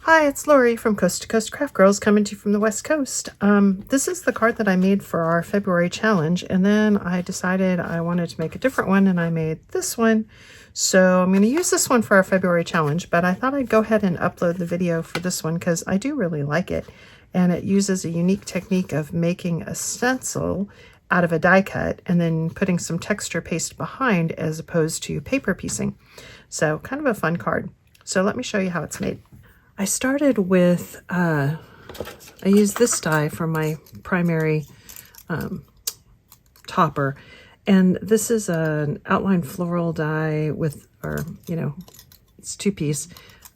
Hi, it's Lori from Coast to Coast Craft Girls coming to you from the West Coast. This is the card that I made for our February challenge, and then I decided I wanted to make a different one, and I made this one. So I'm going to use this one for our February challenge, but I thought I'd go ahead and upload the video for this one because I do really like it, and it uses a unique technique of making a stencil out of a die cut and then putting some texture paste behind as opposed to paper piecing. So kind of a fun card. So let me show you how it's made. I started with, I used this die for my primary topper, and this is an outline floral die with, it's two-piece.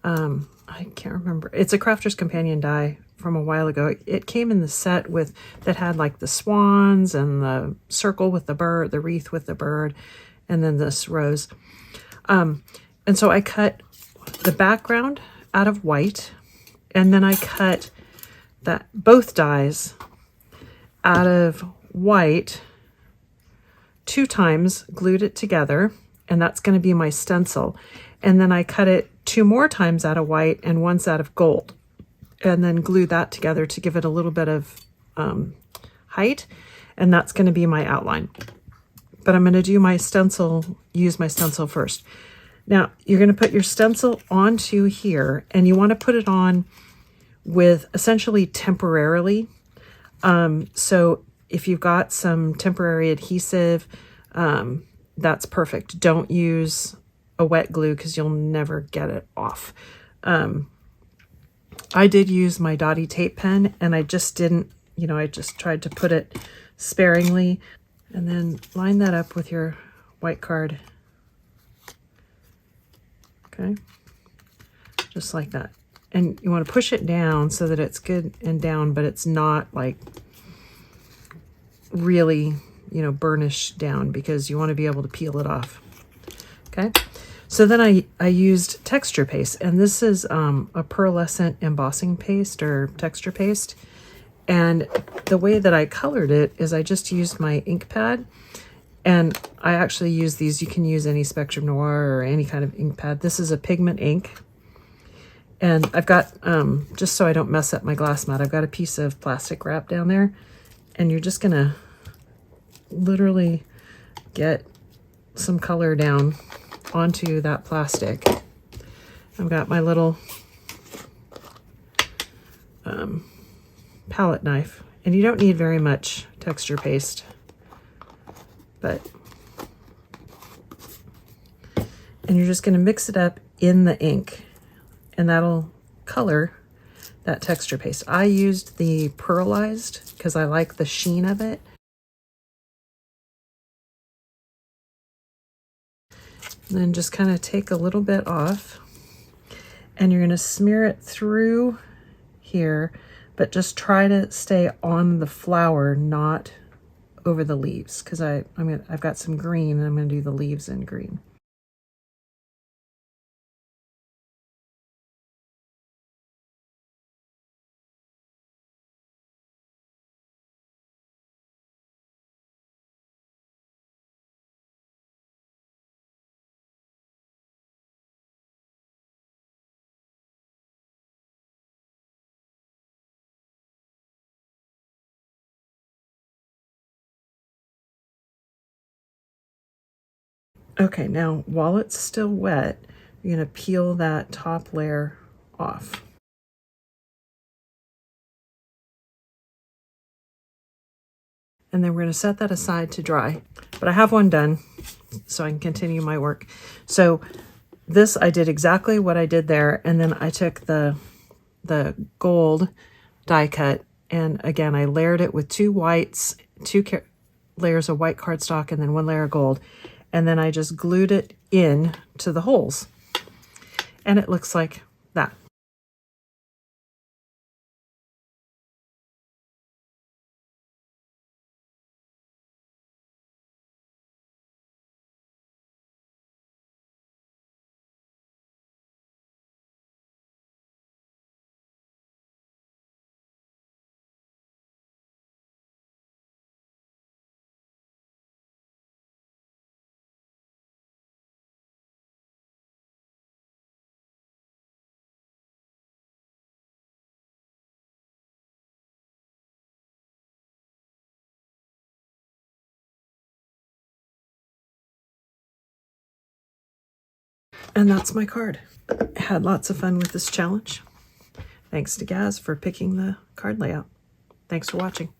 I can't remember. It's a Crafter's Companion die from a while ago. It came in the set with, that had like the swans and the circle with the bird, the wreath with the bird, and then this rose. And so I cut the background out of white, and then I cut both dies out of white 2 times, glued it together, and that's going to be my stencil. And then I cut it 2 more times out of white and once out of gold, and then glue that together to give it a little bit of height, and that's going to be my outline. But I'm going to do my stencil, use my stencil first. Now, you're going to put your stencil onto here, and you want to put it on with essentially temporarily. So if you've got some temporary adhesive, that's perfect. Don't use a wet glue because you'll never get it off. I did use my Dottie tape pen, and I just didn't, I just tried to put it sparingly. And then line that up with your white card. Okay, just like that. And you want to push it down so that it's good and down, but it's not like really, burnished down, because you want to be able to peel it off. Okay, so then I used texture paste, and this is a pearlescent embossing paste or texture paste. And the way that I colored it is I just used my ink pad. And I actually use these. You can use any Spectrum Noir or any kind of ink pad. This is a pigment ink. And I've got, just so I don't mess up my glass mat, I've got a piece of plastic wrap down there. And you're just going to literally get some color down onto that plastic. I've got my little palette knife. And you don't need very much texture paste. And you're just going to mix it up in the ink, and that'll color that texture paste. I used the pearlized because I like the sheen of it. And then just kind of take a little bit off, and you're going to smear it through here, but just try to stay on the flower, not over the leaves, because I've got some green, and I'm going to do the leaves in green. Okay, now while it's still wet, you're going to peel that top layer off. And then we're going to set that aside to dry. But I have one done, so I can continue my work. So this, I did exactly what I did there, and then I took the gold die cut, and again, I layered it with 2 whites, 2 layers of white cardstock, and then 1 layer of gold. And then I just glued it in to the holes. And it looks like that. And that's my card. Had lots of fun with this challenge. Thanks to Gaz for picking the card layout. Thanks for watching.